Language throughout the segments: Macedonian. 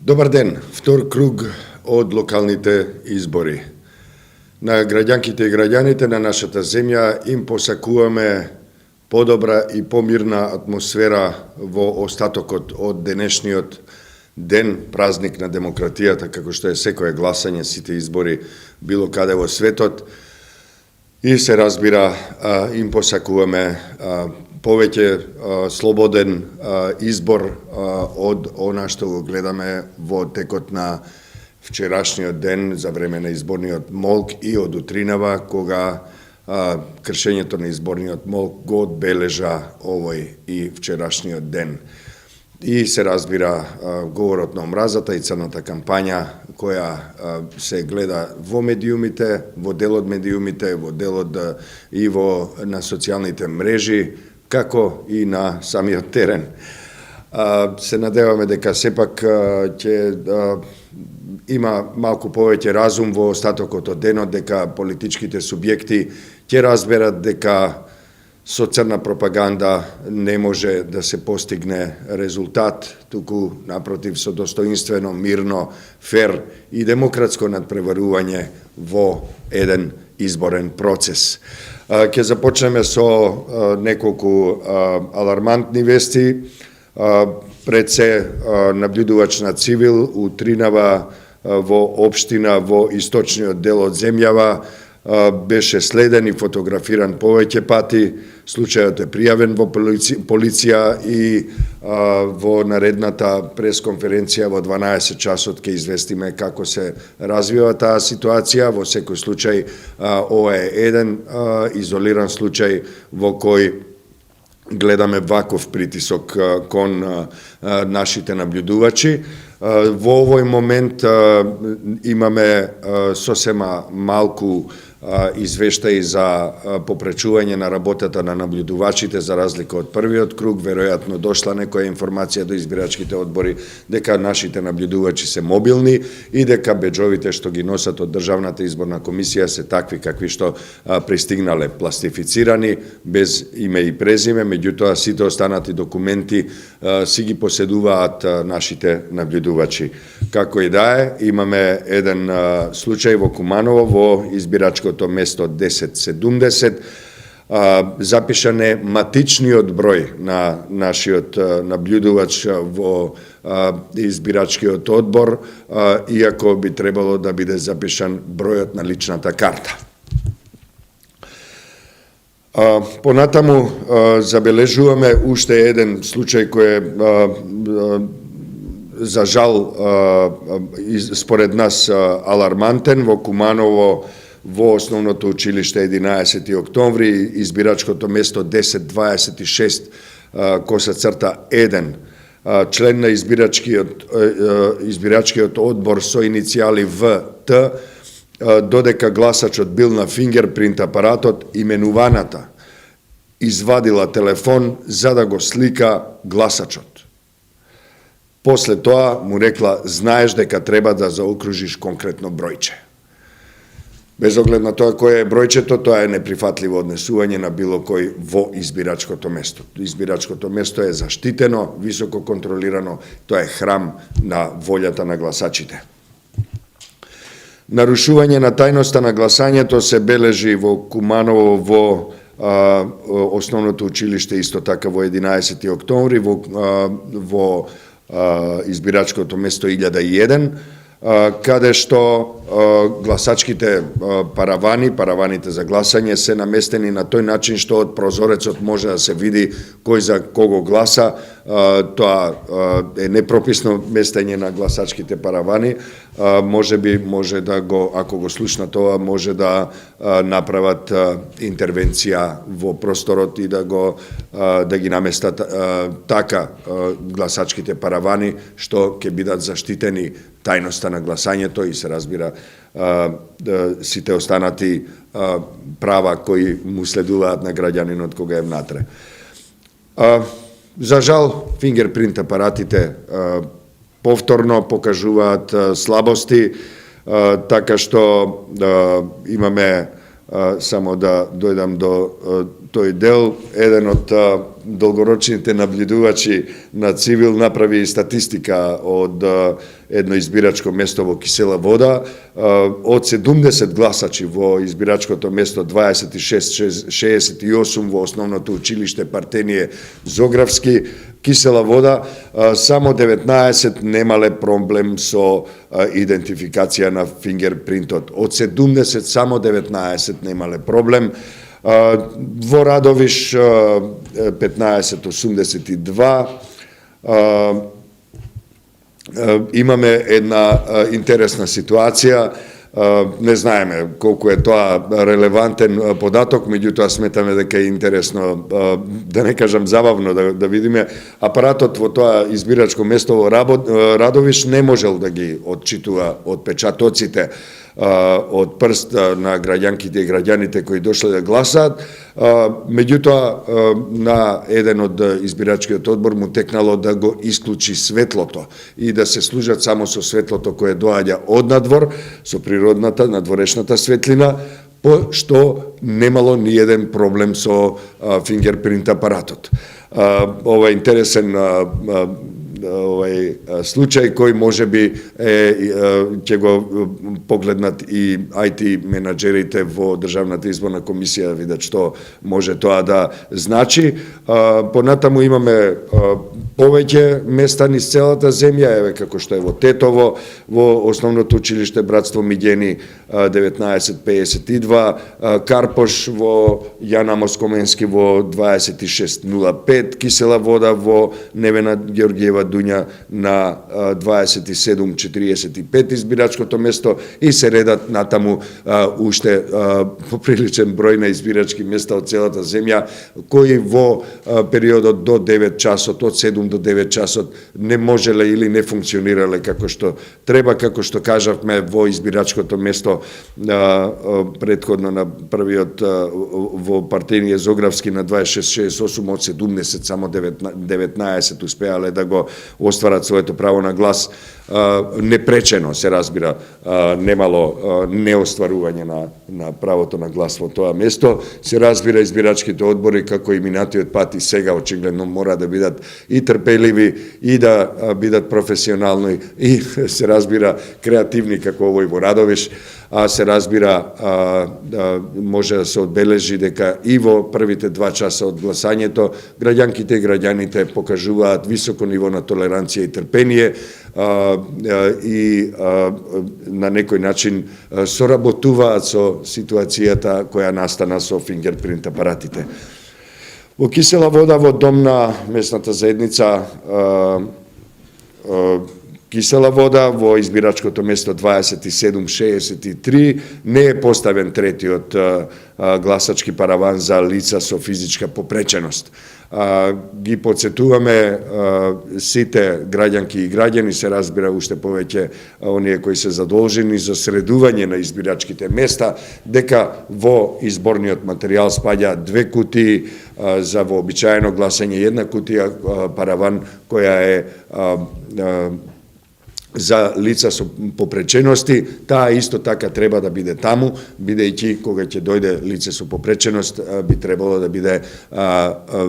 Добар ден, втор круг од локалните избори. На граѓанките и граѓаните на нашата земја им посакуваме подобра и помирна атмосфера во остатокот од денешниот ден, празник на демократијата, како што е секое гласање, сите избори било каде во светот. И се разбира, им посакуваме повеќе слободен избор од она што го гледаме во текот на вчерашниот ден за време на изборниот молк и од утринава, кога кршењето на изборниот молк го одбележа овој и вчерашниот ден. И се разбира говорот на омразата и црната кампања која се гледа во медиумите, во дел од медиумите, во делот и на социјалните мрежи, како и на самиот терен. Се надеваме дека сепак ќе има малку повеќе разум во остатокот од денот, дека политичките субјекти ќе разберат дека со црна пропаганда не може да се постигне резултат, туку напротив со достоинствено, мирно, фер и демократско надпреварување во еден изборен процес. Ќе започнеме со неколку алармантни вести. Пред се наблюдувач на цивил утринава во општина во источниот дел од земјава беше следен и фотографиран повеќе пати. Случајот е пријавен во полиција и во наредната пресконференција во 12 часот ќе известиме како се развива таа ситуација. Во секој случај, ова е еден изолиран случај во кој гледаме ваков притисок кон нашите наблюдувачи. Во овој момент имаме сосема малку извештаи за попречување на работата на наблюдувачите за разлика од првиот круг. Веројатно дошла некоја информација до избирачките одбори дека нашите наблюдувачи се мобилни и дека беџовите што ги носат од Државната изборна комисија се такви какви што пристигнале, пластифицирани, без име и презиме, меѓутоа сите останати документи си ги поседуваат нашите наблюдувачи. Како и да е, имаме еден случај во Куманово, во избирачкото место 1070, запишан е матичниот број на нашиот наблюдувач во избирачкиот одбор, иако би требало да биде запишан бројот на личната карта. Понатаму забележуваме уште еден случај кој за жал според нас алармантен. Во Куманово во основното училиште 11 октомври, избирачкото место 1026 _1, член на избирачкиот одбор со иницијали ВТ, додека гласачот бил на фингерпринт апаратот, именуваната извадила телефон за да го слика гласачот. После тоа му рекла: знаеш дека треба да заокружиш конкретно бројче. Без оглед на тоа кое е бројчето, тоа е неприфатливо однесување на било кој во избирачкото место. Избирачкото место е заштитено, високо контролирано, тоа е храм на волјата на гласачите. Нарушување на тајноста на гласањето се бележи во Куманово во основното училиште, исто така во 11 октомври, во избирачкото место 1001, каде што гласачките параваните за гласање се наместени на тој начин што од прозорецот може да се види кој за кого гласа. Тоа е непрописно местење на гласачките паравани. Може да го, ако го слушна тоа, може да направат интервенција во просторот и да ги наместат така гласачките паравани што ќе бидат заштитени тајноста на гласањето и се разбира сите останати права кои му следуваат на граѓанинот кога е внатре. За жал, фингерпринт апаратите повторно покажуваат слабости, така што имаме, само да дојдам до тој дел, еден од долгорочните наблюдувачи на Цивил направи статистика од едно избирачко место во Кисела Вода. Од 70 гласачи во избирачкото место 26-68 во основното училиште Партенije Зографски Кисела Вода, само 19 немале проблем со идентификација на фингерпринтот. Од 70 само 19 немале проблем. Во Радовиш 1582. Имаме една интересна ситуација. Не знаеме колку е тоа релевантен податок, меѓутоа сметаме дека е интересно, да не кажам забавно, да видиме. Апаратот во тоа избирачко место во Радовиш не можел да ги отчитува отпечатоците од прст на граѓанките и граѓаните кои дошле да гласаат. Меѓутоа, на еден од избирачкиот одбор му текнало да го исклучи светлото и да се служат само со светлото кое доаѓа од надвор, со природната, надворешната светлина, што немало ни еден проблем со фингерпринт апаратот. Ова е интересен случај кој можеби ќе го погледнат и IT менаџерите во Државната изборна комисија, видат што може тоа да значи. Понатаму имаме повеќе места низ целата земја, еве како што е во Тетово, во основното училиште Братство Миѓени 1952, Карпош во Јана Москоменски во 2605, Кисела Вода во Невена Георгиева Дуња на 2745 избирачкото место и се редат натаму уште поприличен број на избирачки места од целата земја, кои во периодот до 9 часот, од 7 до 9 часот не можеле или не функционирале како што треба, како што кажавме во избирачкото место предходно на првиот во Партенije Зографски на 26-68 од 70 само 19 успеале да го остварат своето право на глас непречено, се разбира, немало неостварување на правото на глас во тоа место. Се разбира, избирачките одбори, како и минатиот пат и сега, очигледно мора да бидат и трпеливи, и да бидат професионални, и се разбира креативни, како овој во Радовиш, а се разбира може да се одбележи дека и во првите 2 часа од гласањето граѓанките и граѓаните покажуваат високо ниво на толеранција и трпение и на некој начин соработуваат со ситуацијата која настана со фингерпринт апаратите. Во Кисела Вода, во дом на местната заедница Кисела Вода, во избирачкото место 2763, не е поставен третиот гласачки параван за лица со физичка попреченост. Ги подсетуваме сите граѓанки и граѓани, се разбира уште повеќе оние кои се задолжени за средување на избирачките места, дека во изборниот материјал спаѓа 2 кутии за вообичаено гласање, 1 кутија параван која е за лица со попречености. Таа исто така треба да биде таму, бидејќи кога ќе дојде лице со попреченост, би требало да биде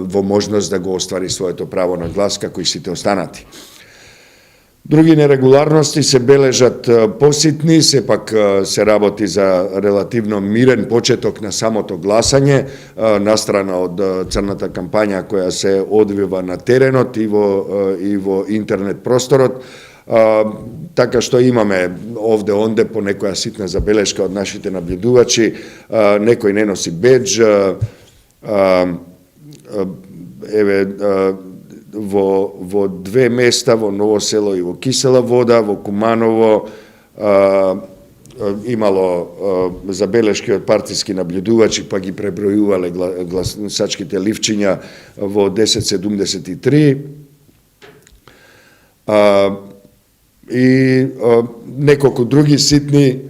во можност да го оствари своето право на глас, како и сите останати. Други нерегуларности се бележат поситни, сепак се работи за релативно мирен почеток на самото гласање, настрана од црната кампања која се одвива на теренот и во интернет просторот. Така што имаме овде-онде по некоја ситна забелешка од нашите наблюдувачи, некој не носи бедж, еве во 2 места, во Ново село и во Кисела Вода, во Куманово, имало забелешки од партиски наблюдувачи, па ги пребројувале гласачките ливчиња во 1073. И неколку други ситни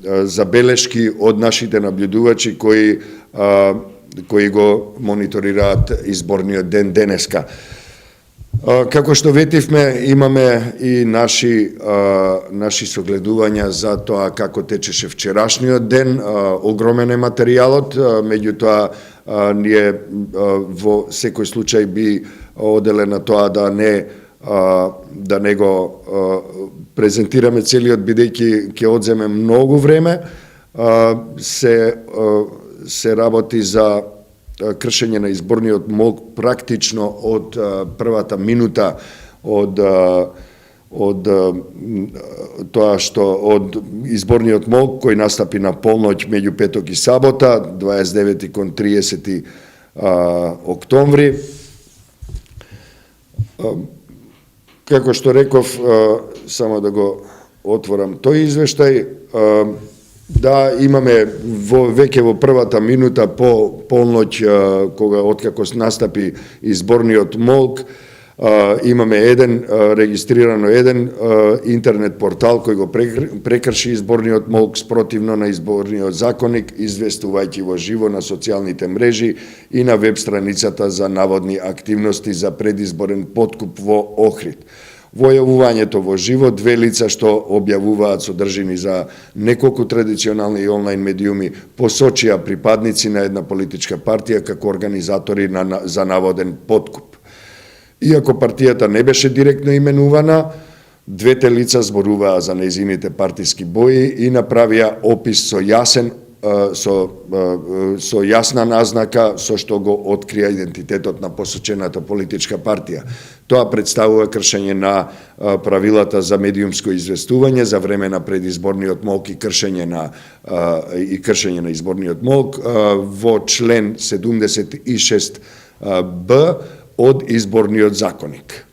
забелешки од нашите наблюдувачи кои го мониторираат изборниот ден денеска. Како што ветивме, имаме и наши согледувања за тоа како течеше вчерашниот ден. Огромен е материјалот, меѓутоа ние во секој случај би оделе на тоа да не го презентираме целиот, бидејќи ќе одземе многу време. Се работи за кршење на изборниот молк практично од првата минута од тоа што од изборниот молк кој настапи на полноќ меѓу петок и сабота, 29 кон 30 октомври. Како што реков, само да го отворам тој извештај, да, имаме веќе во првата минута по полноќ, откако настапи изборниот молк, имаме регистрирано еден интернет портал кој го прекрши изборниот молк спротивно на изборниот законник, известувајќи во живо на социјалните мрежи и на веб страницата за наводни активности за предизборен подкуп во Охрид. Во јавувањето во живо, две лица што објавуваат содржини за неколку традиционални и онлайн медиуми посочија припадници на една политичка партија како организатори за наводен подкуп. Иако партијата не беше директно именувана, двете лица зборуваа за нејзините партиски бои и направија опис со јасна назнака со што го открија идентитетот на посочената политичка партија. Тоа представува кршење на правилата за медиумско известување за време на предизборниот молк и кршење на изборниот молк во член 76б од изборниот законник.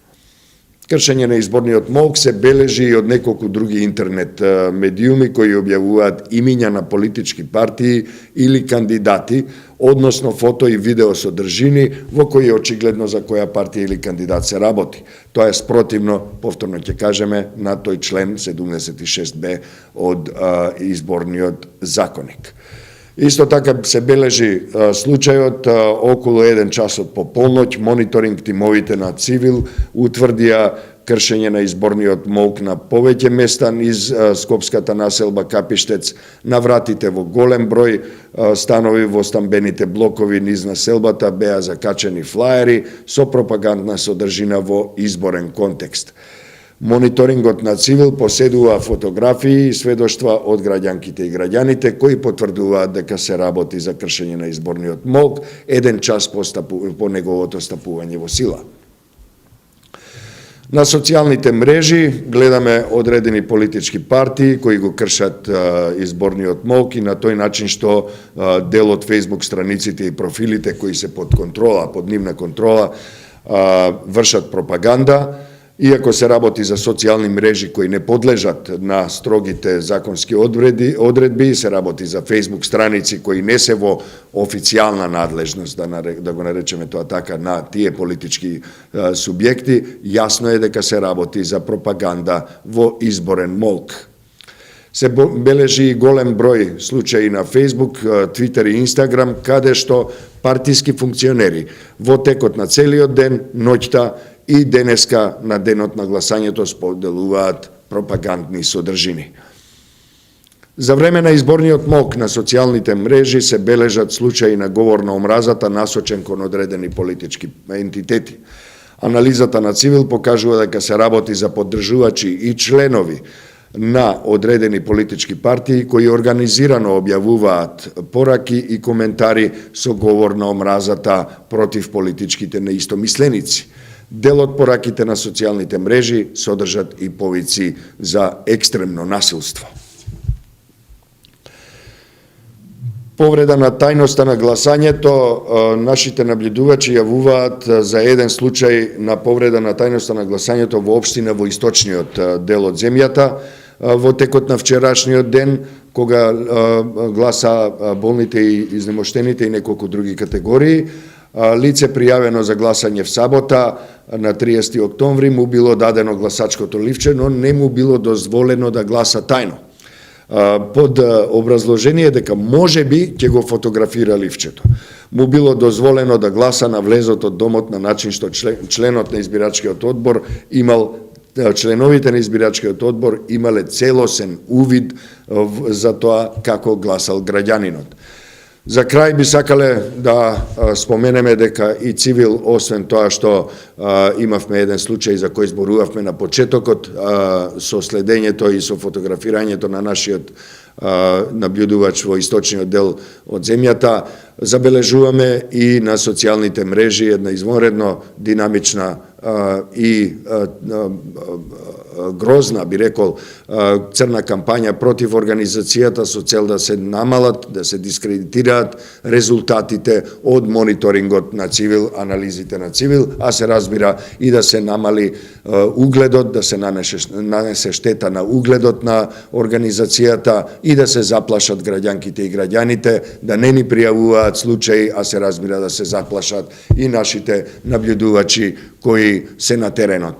Кршење на изборниот молк се бележи и од неколку други интернет медиуми кои објавуваат имиња на политички партии или кандидати, односно фото и видео содржини во кои очигледно за која партија или кандидат се работи. Тоа е спротивно, повторно ќе кажеме, на тој член 76б од изборниот законник. Исто така се бележи случајот околу 1 часот по полноќ, мониторинг тимовите на Цивил утврдија кршење на изборниот молк на повеќе места низ скопската населба Капиштец, на вратите во голем број станови во стамбените блокови низ населбата беа закачени флаери со пропагандна содржина во изборен контекст. Мониторингот на Цивил поседува фотографии и сведоштва од граѓанките и граѓаните кои потврдуваат дека се работи за кршење на изборниот молк 1 час по неговото стапување во сила. На социјалните мрежи гледаме одредени политички партии кои го кршат изборниот молк и на тој начин што дел од Facebook страниците и профилите кои се под нивна контрола, вршат пропаганда. Иако се работи за социјални мрежи кои не подлежат на строгите законски одредби, се работи за Facebook страници кои не се во официјална надлежност, да го наречеме тоа така, на тие политички субјекти, јасно е дека се работи за пропаганда во изборен молк. Се бележи и голем број случаи на Facebook, Twitter и Instagram, каде што партиски функционери во текот на целиот ден, ноќта и денеска на денот на гласањето споделуваат пропагандни содржини. За време на изборниот молк на социјалните мрежи се бележат случаи на говор на омразата насочен кон одредени политички ентитети. Анализата на Цивил покажува дека се работи за поддржувачи и членови на одредени политички партии кои организирано објавуваат пораки и коментари со говор на омразата против политичките неистомисленици. Дел од пораките на социјалните мрежи содржат и повици за екстремно насилство. Повреда на тајноста на гласањето, нашите наблюдувачи јавуваат за еден случај на повреда на тајноста на гласањето во општина во источниот дел од земјата во текот на вчерашниот ден, кога гласа болните и изнемоштените и неколку други категории. Лице пријавено за гласање в сабота на 30 октомври му било дадено гласачкото ливче, но не му било дозволено да гласа тајно. Под образложение дека може би ќе го фотографира ливчето. му било дозволено да гласа на влезот од домот на начин што членот на избирачкиот одбор членовите на избирачкиот одбор имале целосен увид за тоа како гласал граѓанинот. За крај би сакале да споменеме дека и Цивил, освен тоа што имавме еден случај за кој зборувавме на почетокот, со следењето и со фотографирањето на нашиот наблюдувач во источниот дел од земјата, забележуваме и на социјалните мрежи една извонредно динамична и грозна, би рекол, црна кампања против организацијата со цел да се намалат, да се дискредитираат резултатите од мониторингот на Цивил, анализите на Цивил, а се разбира и да се намали угледот, да се нанесе штета на угледот на организацијата и да се заплашат граѓанките и граѓаните, да не ни пријавуваат случаи, а се разбира да се заплашат и нашите наблюдувачи кои се на теренот.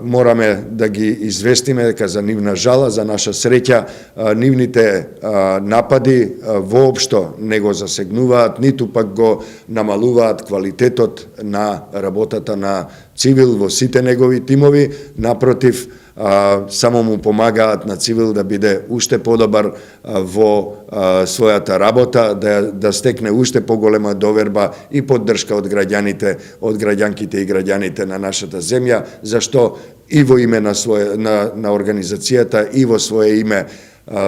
Мораме да ги известиме дека за нивна жала, за наша среќа, нивните напади воопшто не го засегнуваат, ниту пак го намалуваат квалитетот на работата на Цивил во сите негови тимови, напротив, само му помагаат на Цивил да биде уште подобар во својата работа, да стекне уште поголема доверба и поддршка од граѓанките и граѓаните на нашата земја, зашто и во име на организацијата и во свое име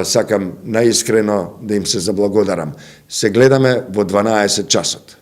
сакам наискрено да им се заблагодарам. Се гледаме во 12 часот.